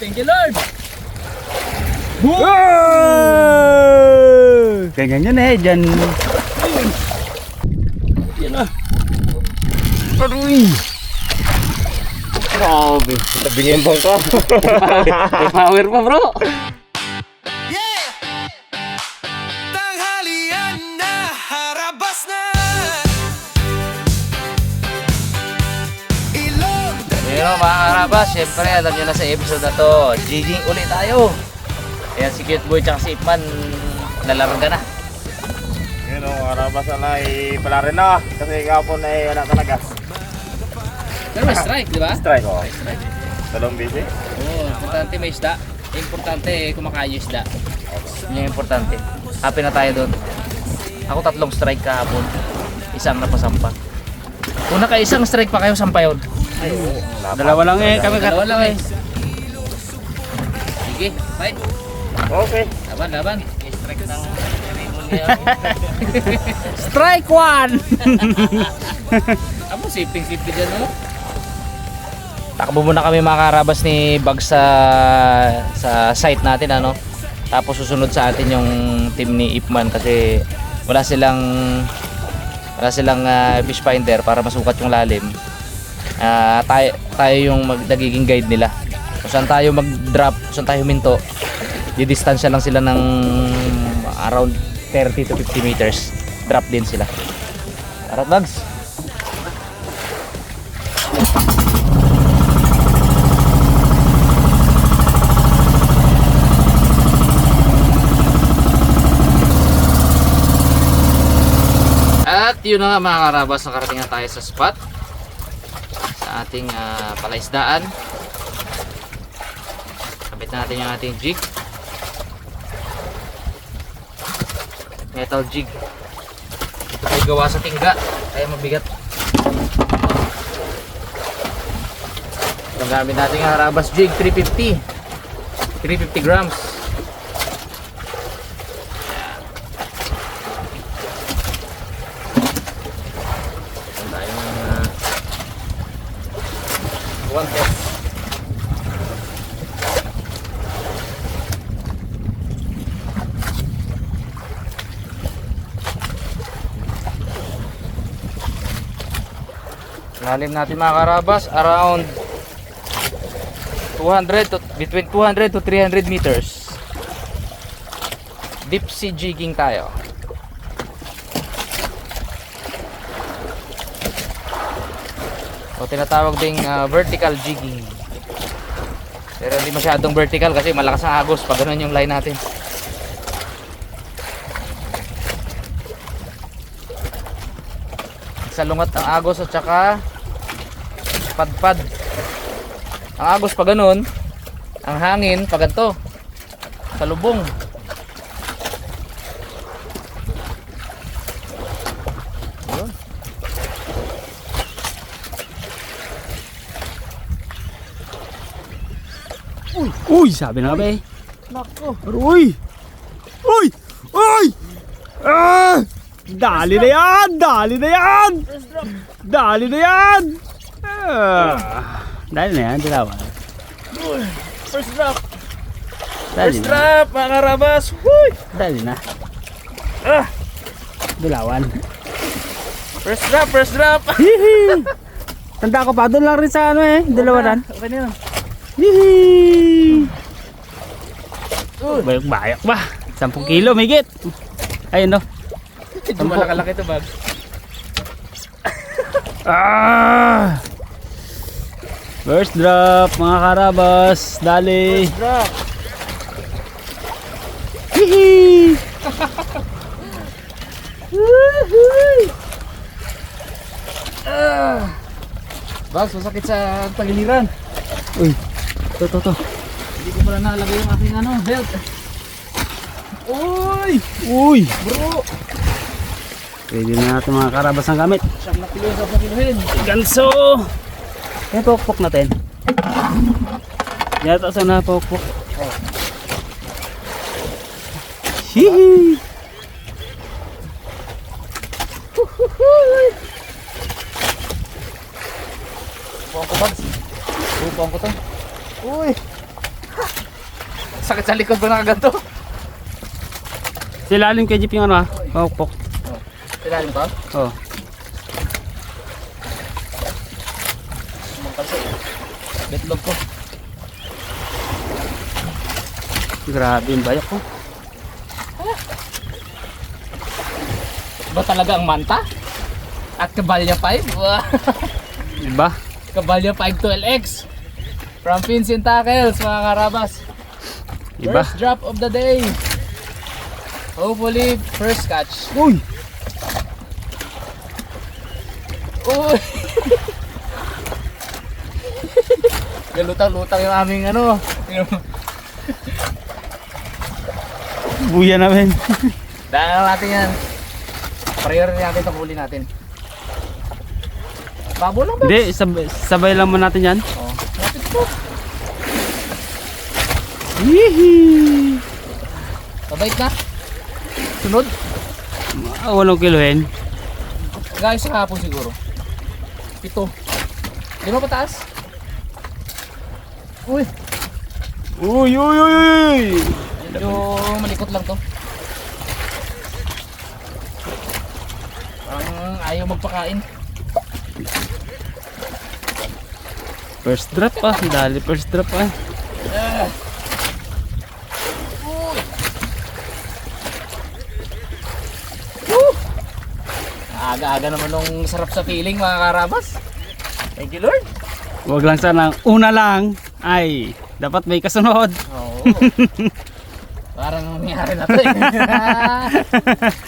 thank you Lord. Ganyan yun eh, dyan. Yan na. Aruy! Grabe. Tabingin bang ka? May power pa bro. Tanghalian na, harabas na. Ilog. Pero mga karabas, syempre alam nyo na sa episode na to, jigging ulit tayo. Ayan si Cute Boy tsaka si Ipman, nalarga na. Yun o, karabas na pala rin na. Kasi kapon ay wala talaga. Pero may strike, di ba? Strike o. Talong busy. Oo, importante may isda. Importante kumakain yung isda. Yun yung importante. Happy na tayo doon. Ako 3 strike kahapon. Isang napasampa. Kung naka-isang strike pa kayo, sampa yun. Dalawa lang eh, kami Dalawa lang eh. Sige, fight. Okay. Laban. Strike ng Strike one! Amo, siping-siping dyan, no? Takbo muna kami mga karabas ni Bag sa site natin, ano? Tapos susunod sa atin yung team ni Ipman kasi wala silang fish finder para masukat yung lalim. Tayo yung nagiging guide nila. Kung saan tayo mag-drop, kung saan tayo huminto, di-distansya lang sila ng around 30 to 50 meters. Drop din sila. Arat Bags. At yun na nga mga karabas, nakarating na tayo sa spot sa ating palaisdaan. Kabit na natin yung ating jig, metal jig. Ay gawa sa tingga kaya mabigat. Ang gamit natin yung karabas jig 350 grams. One test. Lalim natin mga karabas around 200 to between 200 to 300 meters. Deep sea jigging tayo. O tinatawag ding vertical jigging. Pero hindi masyadong vertical kasi malakas ang agos pag ganun yung line natin. Salungat ang agos at saka padpad. Ang agos pag ganun, ang hangin pag ganito sa lubong. Uy, sabi na kami. Nako. Uy! Uy! Uy! Ah! Dali na yan! Dali na yan! Dali na yan! Dali na yan, dalawa. First drop. Dali First na. drop mga karabas. Huy! Dali na. Dalawan. First drop. Hihi! Tanda ko pa, doon lang rin sa ano eh, dalawanan. Okay na yun. Hihi! Bayok-bayok ba? 10 kilo, migit. Ayun no. Medyo malaki ito bag. Ah! First drop mga karabas. Dali. First drop. Hihi! Bags, masakit sa tagiliran. Uy, to. Hindi ko pala nalagay yung aking belt. Uy! Uy! Bro! Pwede na natin mga karabas ng gamit. Siyang na kilo sa pakiluhin. Ganso! Yan pokpok natin. Yata sa na pokpok. Oh. Hihi! Upong ko bags. Upong ko to. Uy! sakit sa likod ko nakaganto. Silalim kay Jeep yung ano pokpok. Silalim to? Oh. Sumampal siya. Betlog ko. Grabe yung bayak ko. Ba talaga ang manta? At Kabalya 5? Wow. Diba? Kabalya 5 12X. From Vincent Tackles, mga karabas. Iba. First drop of the day. Hopefully, first catch. Uy! Uy! Galutang-lutang yung aming ano. Buya namin. Dahil natin yan. Priority natin itong huli natin. Babo lang ba? Hindi, sabay lang mo natin yan. Oh, lapit ito. Hihi! Mabait na. Sunod. 8 kilohin. Guys, sa hapon siguro. 7. 5 pataas. Uy, Uy, uy, uy, uy! medyo malikot lang to. Parang ayaw magpakain. First drop pa. Dali first drop pa. Aga-aga naman nung sarap sa feeling, mga karabas. Thank you, Lord. Huwag lang sana una lang. Ay, dapat may kasunod. Oo. Parang nangyari na to eh.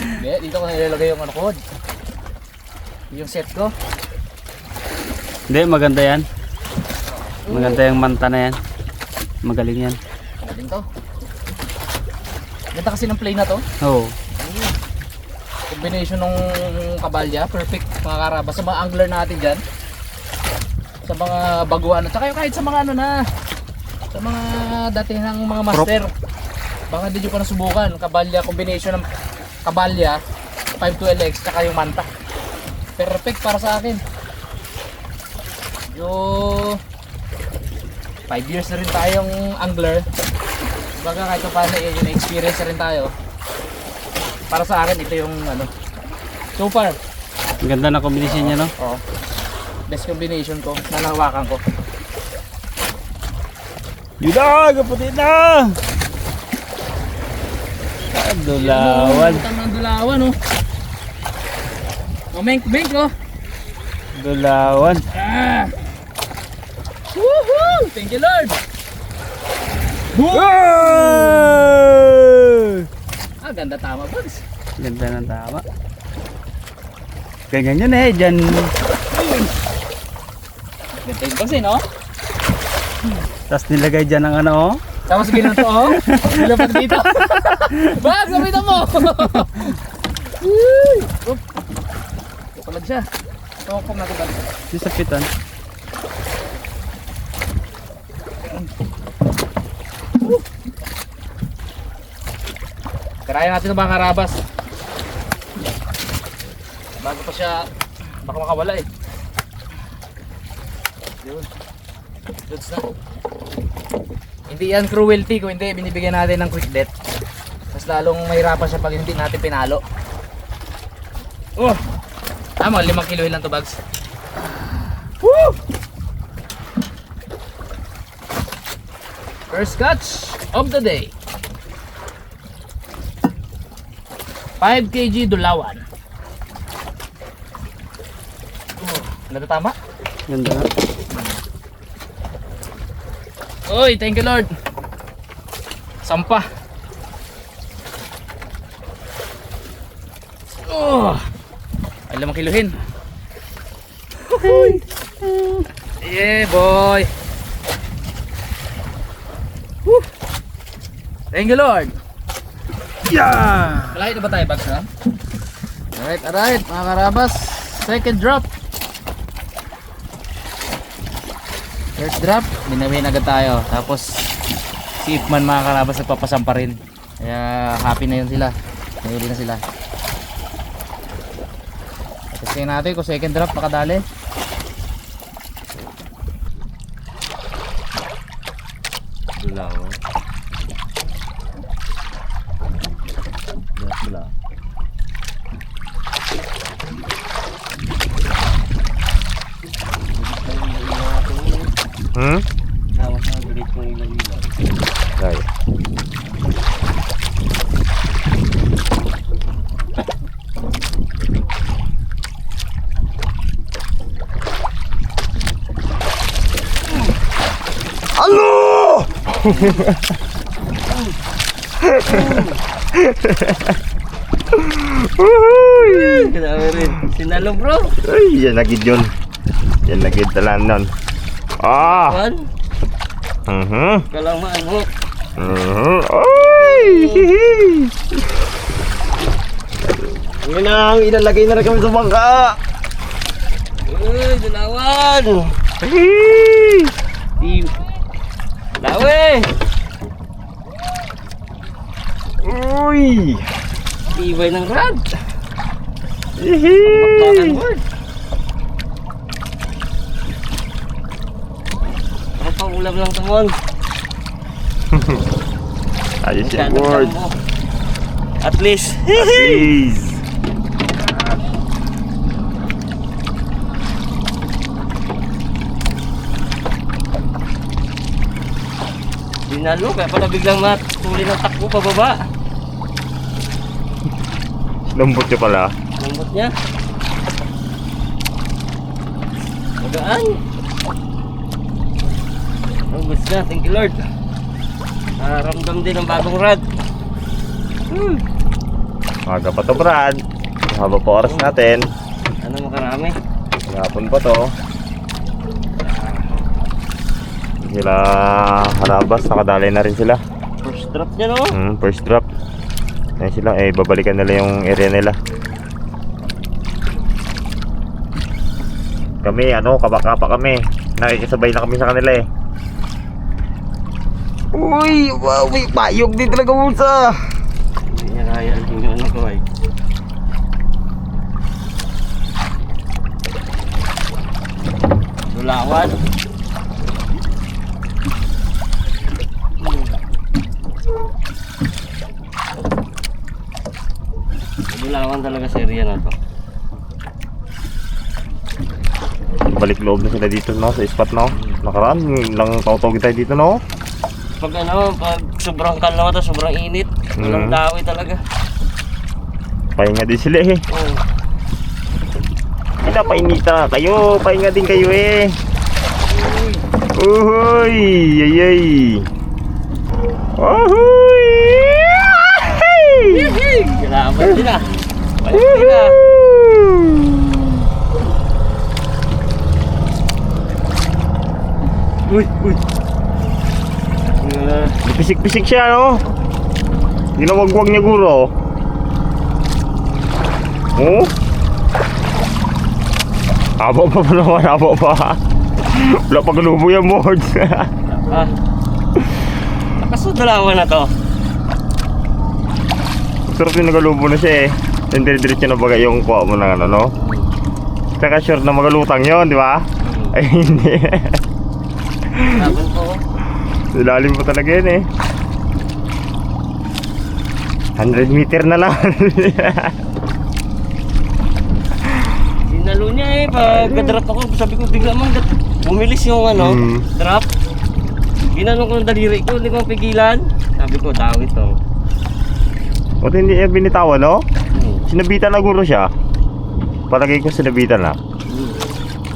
Hindi, dito ko nilalagay yung ano ko. Yung set ko. Hindi, maganda yan. Maganda yung manta na yan. Magaling yan. Magaling to. Ganda kasi ng play na to. Oo. Combination ng kabalya, perfect mga karabas. Sa mga angler natin dyan. Sa mga baguhan. At saka yung kahit sa mga ano na. Sa mga dati ng mga master. Baka hindi nyo pa nasubukan. Kabalya, combination ng kabalya, 512X, tsaka yung manta. Perfect para sa akin. Yung 5 years na rin tayong angler. Baga kahit pa paano yung experience na rin tayo. Para sa akin ito yung ano. So far, Ang ganda na combination niya, no? oh, best combination ko, nanawakan ko. Yun na! Kapatid na! Dulawan. Utang ng dulawan, oh. Oh, menk, oh. Dulawan. Ah! Woohoo! Thank you, Lord! Ah, ganda tama, Bugs. Ganda ng tama. Ganyan yun eh, dyan. Ganda yung kasi, no? Tapos nilagay dyan ang ano, oh. Tapos ginanto, oh. Nilapag dito. Bugs, sabitan mo! Uy! Oop. Tukalag siya. Tawag natin, Bugs. Yung sa pitan. Karayan natin ng mga karabas. Bago pa siya, baka makawala eh. Yun. Goods na. Hindi yan cruelty kung hindi binibigyan natin ng quick death. Mas lalong mahirapan siya pag hindi natin pinalo. Oh! Tama, 5 kilo lang to, Bags. Woo! First catch of the day. 5 kg dulawan. Oh, tama? Ganda na. Oy, thank you, Lord. Sampa. Oh, ay 5 kilohin. Yeah, boy. Woo. Thank you, Lord. Yeah! Malayo na ba tayo, Bags, ha? Alright, mga karabas. Second drop. First drop, binawin agad tayo. Tapos, si Ipman, mga karabas, nagpapasampa rin. Kaya, happy na yun sila. Nahuli na sila. Testing natin kung second drop, makadali. Dulawan. pala. Hmm? Tawas na bilit kong ilaw-ilaw. Ay. Ano? Uhuy! Grabe rin. Sinalo bro. Ay, yan nagid yun. Yan nagid talan nun. Ah! Juan, kalamaan mo. Ay! Ngayon ang ilalagay na rin kami sa bangka. Uy, dalawan. Ay! Lawe. Uy! Tibay ng rad. Hihi! Bakbakan word. Ako pa ulam lang tamon. Ayos yung Masyadong word. mo. At least. Please. Dinalo, kaya pala biglang matuli ng takbo pababa. Lambot niya pala. Lambot niya. Magaan. Ang gusto na, thank you Lord. Ramdam din ang bagong rad. Maga pa to, Brad. Haba pa oras natin. Ano makarami? Hapon pa to. Sila harabas, nakadalay na rin sila. First drop niya no? First drop. Ayun sila, babalikan nila yung area nila. Kami, kabaka kami. Nakikisabay na kami sa kanila eh. Uy, wow, may payog din talaga Musa. Hindi niya kaya yung ano ko ay. Lulawan. Lulawan talaga serya na to. Balik loob na sila dito no, sa spot no. Nakaraan, lang tautog tayo dito no. Pag sobrang kalma to, sobrang init. Walang dawi talaga. Pahinga din sila eh. Oh. Pinapainita kayo, pahinga din kayo eh. Uhoy! Yay! Uhoy! Salamat din ah. Balik din ah. Uy, uy. Pisik-pisik siya no. Ginawagwag niya guro. Oh? Abo pa naman, abo pa. Wala pa galubo yung mods. Ah. Nakasudalawan na to. Sarap yung nagalubo na siya eh. Yung dire-diretso na bagay yung kuha mo ng ano no. Saka sure na magalutang yun, di ba? Ay hindi. Laban po. Ilalim po talaga yun eh. 100 meter na lang. Sinalo niya eh. Pagka-drop ako, sabi ko bigla mang bumilis yung ano, drop. Ginanong ko ng daliri ko, hindi ko mapigilan. Sabi ko, dawit to. O hindi niya binitawan no? Sinabitan na guro siya. Palagay ko sinabitan na.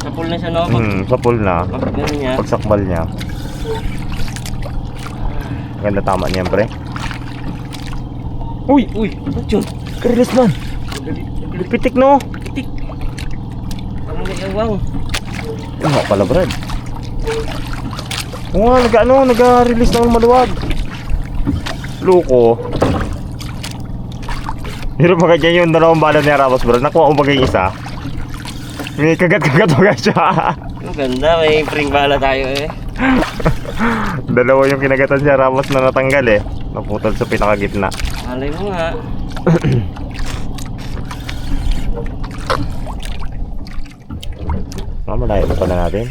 Sa pool na siya no? Sa pool na. Pag gano'n niya. Pagsakbal niya. Ganda tama niyan pre. Uy! Uy! Ba't yun? Karilis man. Pitik no? Pitik! Parang may awang. Ano pala Brad? Oo nga, nag-release ng maluwag. Loko. Pero baka dyan yung dalawang bala ni Ramos Brad. Nakuha mo bagay isa. May kagat-kagat baga siya. Ang ganda, may spring bala tayo eh. Dalawa yung kinagatan si Ramos na natanggal eh. Naputol sa pinakagitna. Malay mo nga. Malayo na pala natin.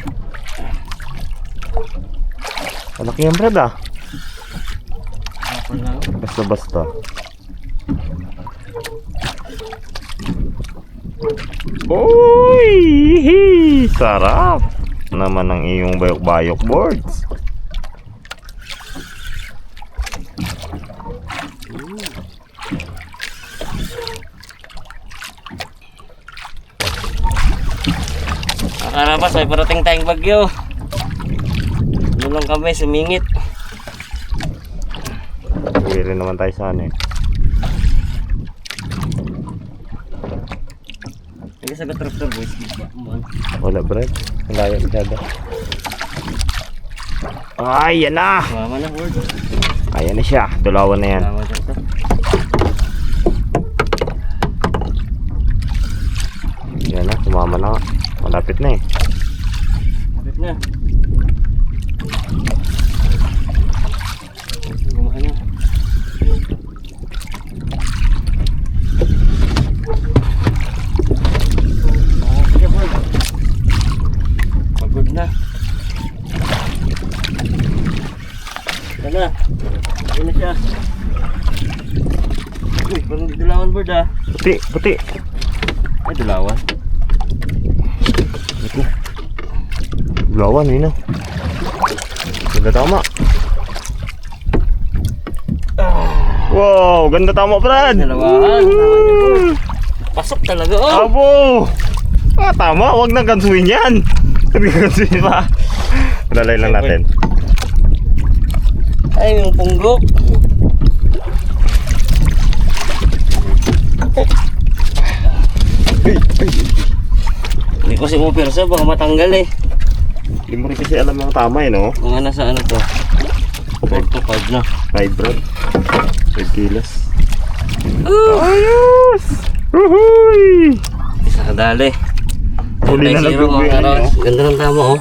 Malaki yan Brad ah. Ako lang. Basta-basta. Uy! Sarap naman ang iyong bayok-bayok boards. Karabas, may parating tayong bagyo. Doon lang kami, sumingit. Uwi rin naman tayo sa ano eh. Hindi sa tractor boys. Wala Brad. Malayo masyado. Ay, yan na! Mama na, Word. Ayan na siya. Dulawan na yan. Mama na ito. Yan na, sumama na. Malapit na eh. Kapit na. Gumahan na. Sige, Word. Pagod na. Ito na. Ito na siya. Uy, parang dulawan, Word ah. Puti, puti. Ay, dulawan. Dulawan, yun na. Ganda tama. Wow, ganda tama Brad. Dalawahan. Tama niya, Word. Pasok talaga, oh. Abo! Ah, tama. Huwag nang gansuin yan. Huwag nang gansuin pa. Lalay lang natin. Ay, yung punggok. Hindi ko si Upersa, baka matanggal eh. Hindi mo rin kasi alam ang tama eh, no? Mga nasa ano to? 4 to 5 na. 5 Brad. 5 kilos. Ayos! Uhuy! Isa kadali. Huli na lang yung mga ano, karos. Ganda ng tama oh.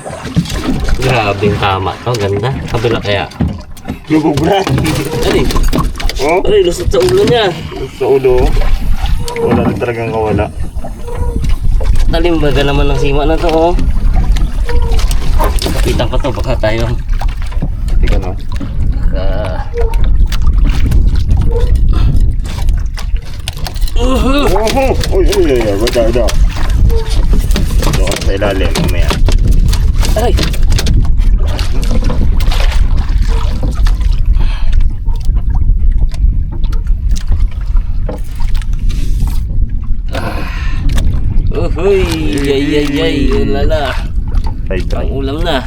Grabe yung tama to, ganda. Kabila kaya. Lugog Brad. Ay, Oh, ay, lusot sa ulo niya. sa ulo. Wala na talagang kawala. Talimbaga naman ng sima na to oh. Kapitan pa to, baka tayo. Tika no. Oho! Uy, uy, uy, uy, wada. Doon sa ilalim, mamaya. Ay! Uhuy! Yay! Ulala! Ay, Ang ulam na.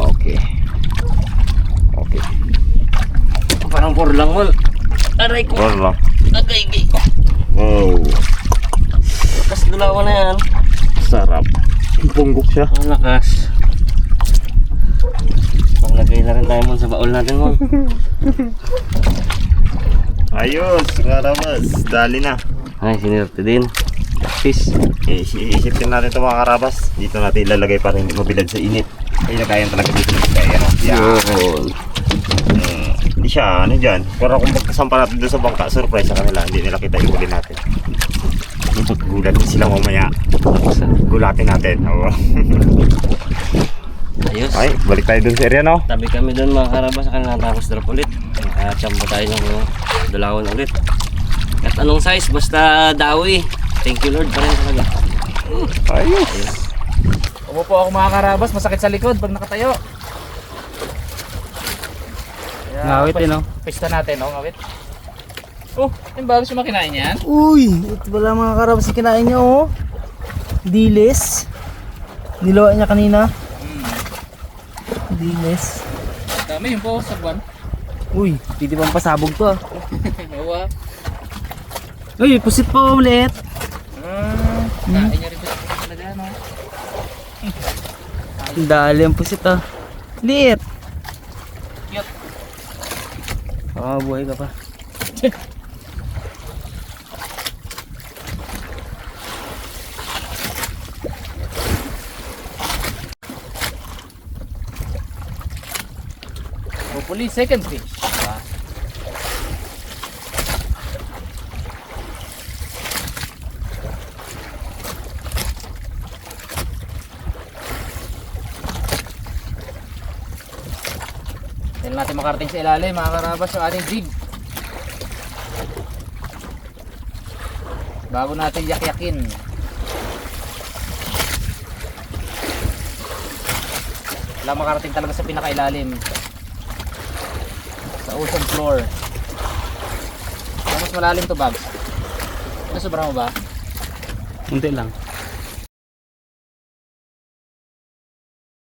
Okay. Okay. Parang 4 lang mo. Aray ko! Wala. Agay! Oh, Tapos dulawa na yan. sarap. Punggok siya. Ang lakas. Panglagay na rin tayo mo sa baul natin mo. Ayos, karabas. Dali na. Ay, sinirte din. Fish. Isipin natin ito mga karabas. Dito natin ilalagay para hindi mabilad sa init. Kaya kaya talaga dito. Kaya no? Yun. Hindi siya, ano dyan. Pero kung magkasampa natin doon sa bangka, surprise sa kanila. Hindi nila kita ihuli natin. Gulat sila mamaya. Gulatin natin. Oo. Ayos. Ay, balik tayo dun sa area, no? Tabi kami doon mga karabas sa kanila tapos drop ulit. Nakachamba tayo ng dalawan ulit. At anong size? Basta dawi. Thank you Lord pa rin talaga. Ayos. Umupo ako mga karabas, masakit sa likod pag nakatayo. Kaya, Ngawit eh, no? Pista natin, no? Ngawit. Oh, yung bago siya makinain yan. Uy, ito pala mga karabas na kinain niya oh. Dilis. Nilawa niya kanina. Dilis. Dami yung po sa buwan. Uy, pwede pang pasabog to ah. Bawa. Uy, pusit pa ulit. Kain niya rin ito talaga, no? Dali ang pusit ah. Liit. Cute. Buhay ka pa. Hopefully, second fish. Diba? Hindi natin makarating sa ilalim, mga karabas, yung ating jig. Bago natin yak-yakin. Lang makarating talaga sa pinakailalim. Sa ocean floor. Mas malalim to, Babs. Ano, sobra mo ba? Unti lang.